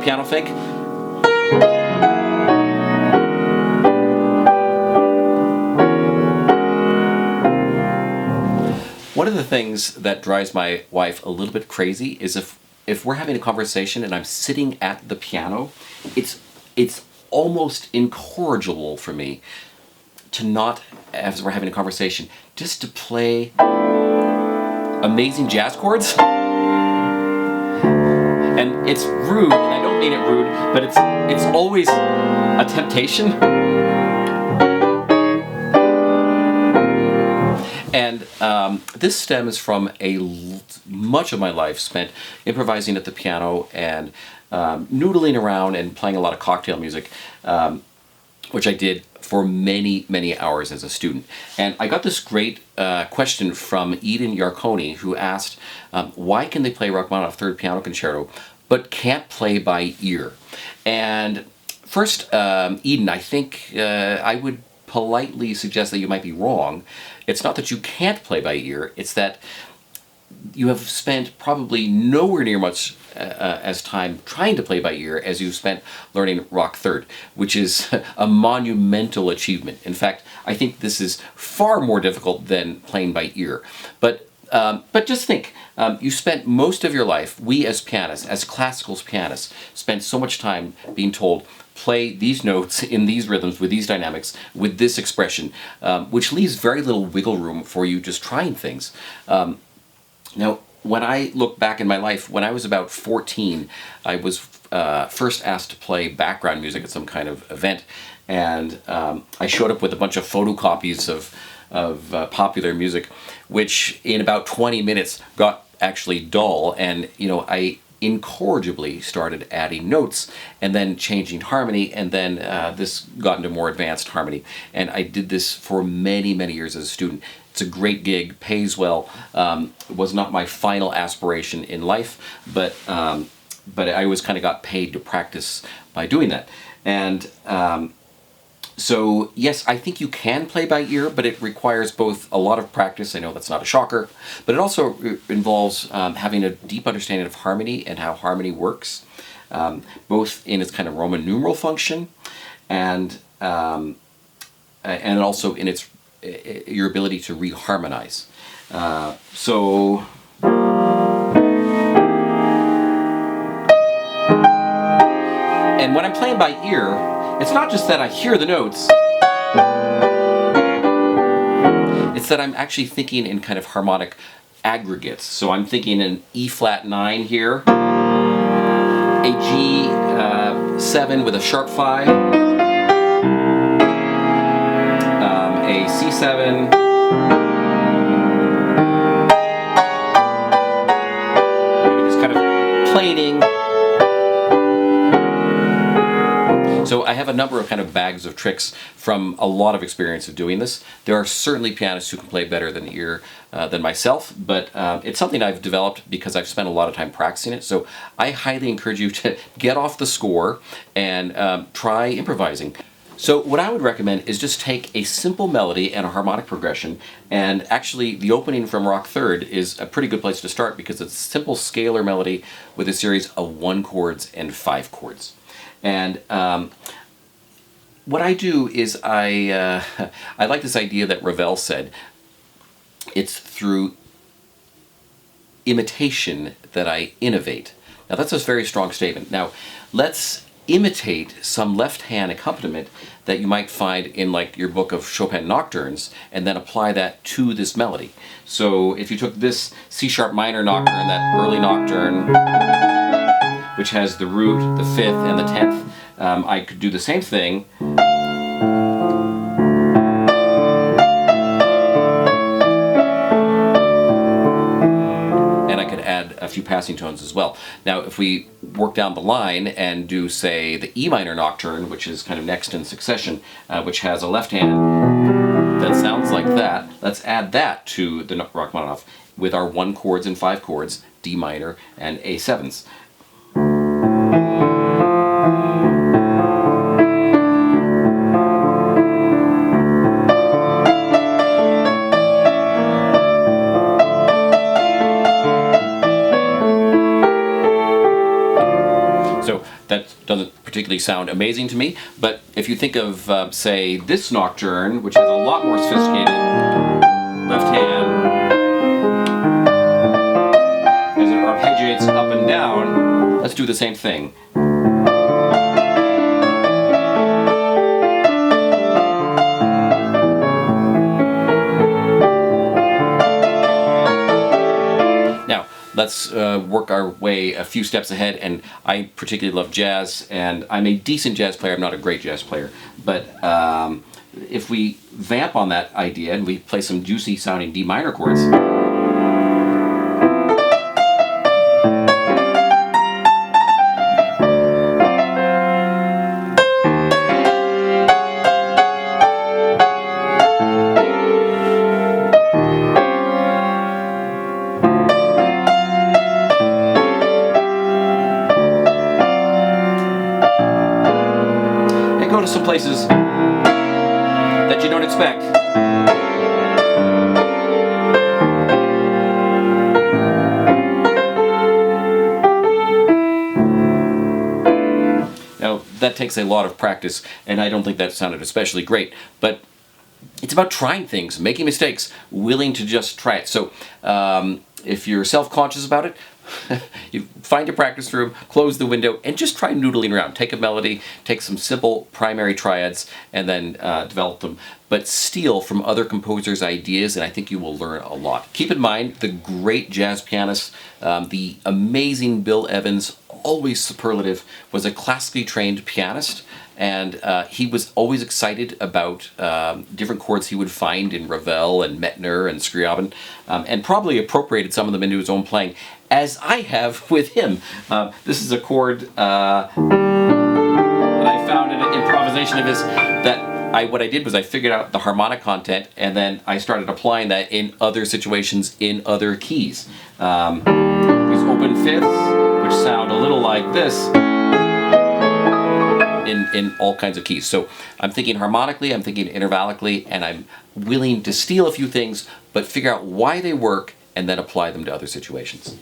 piano fake. One of the things that drives my wife a little bit crazy is if we're having a conversation and I'm sitting at the piano, it's almost incorrigible for me to not, as we're having a conversation, just to play amazing jazz chords. And it's rude, and I don't mean it rude, but it's always a temptation. And this stems from much of my life spent improvising at the piano and noodling around and playing a lot of cocktail music, which I did for many, many hours as a student. And I got this great question from Eden Yarkoni, who asked, why can they play Rachmaninoff Third Piano Concerto but can't play by ear? And first, Eden, I think I would politely suggest that you might be wrong. It's not that you can't play by ear, it's that you have spent probably nowhere near much as time trying to play by ear as you've spent learning Rock Third, which is a monumental achievement. In fact, I think this is far more difficult than playing by ear. But just think, you spent most of your life, we as pianists, as classical pianists, spent so much time being told, play these notes in these rhythms with these dynamics with this expression, which leaves very little wiggle room for you just trying things. Now, when I look back in my life, when I was about 14, I was first asked to play background music at some kind of event, and I showed up with a bunch of photocopies of popular music, which in about 20 minutes got actually dull, and I incorrigibly started adding notes and then changing harmony, and then this got into more advanced harmony, and I did this for many, many years as a student. It's a great gig, pays well. It was not my final aspiration in life, but I always kind of got paid to practice by doing that. And so yes, I think you can play by ear, but it requires both a lot of practice. I know that's not a shocker, but it also involves having a deep understanding of harmony and how harmony works, both in its kind of Roman numeral function and also in its your ability to reharmonize. And when I'm playing by ear, it's not just that I hear the notes, it's that I'm actually thinking in kind of harmonic aggregates. So I'm thinking an E flat 9 here, a G 7 with a sharp 5, a C7, just kind of planing. So I have a number of kind of bags of tricks from a lot of experience of doing this. There are certainly pianists who can play better than ear than myself, but it's something I've developed because I've spent a lot of time practicing it. So I highly encourage you to get off the score and try improvising. So what I would recommend is just take a simple melody and a harmonic progression, and actually the opening from Rock Third is a pretty good place to start because it's a simple scalar melody with a series of 1 chords and 5 chords. And what I do is I like this idea that Ravel said, it's through imitation that I innovate. Now that's a very strong statement. Now let's imitate some left-hand accompaniment that you might find in like your book of Chopin nocturnes and then apply that to this melody. So if you took this C-sharp minor nocturne, that early nocturne, which has the root, the 5th, and the 10th, I could do the same thing. And I could add a few passing tones as well. Now, if we work down the line and do, say, the E minor nocturne, which is kind of next in succession, which has a left hand that sounds like that, let's add that to the Rachmaninoff with our 1 chords and 5 chords, D minor and A7s. So that actually sound amazing to me. But if you think of, say, this nocturne, which has a lot more sophisticated left hand, as it arpeggiates up and down, let's do the same thing. Let's work our way a few steps ahead, and I particularly love jazz, and I'm a decent jazz player. I'm not a great jazz player, but if we vamp on that idea and we play some juicy sounding D minor chords, go to some places that you don't expect. Now, that takes a lot of practice, and I don't think that sounded especially great, but it's about trying things, making mistakes, willing to just try it. So if you're self-conscious about it, you find your practice room, close the window, and just try noodling around. Take a melody, take some simple primary triads, and then develop them. But steal from other composers' ideas, and I think you will learn a lot. Keep in mind the great jazz pianist, the amazing Bill Evans, always superlative, was a classically trained pianist. And he was always excited about different chords he would find in Ravel and Mettner and Scriabin, and probably appropriated some of them into his own playing, as I have with him. This is a chord that I found in an improvisation of his that what I did was I figured out the harmonic content, and then I started applying that in other situations in other keys. These open fifths, which sound a little like this, in all kinds of keys. So I'm thinking harmonically, I'm thinking intervallically, and I'm willing to steal a few things, but figure out why they work and then apply them to other situations.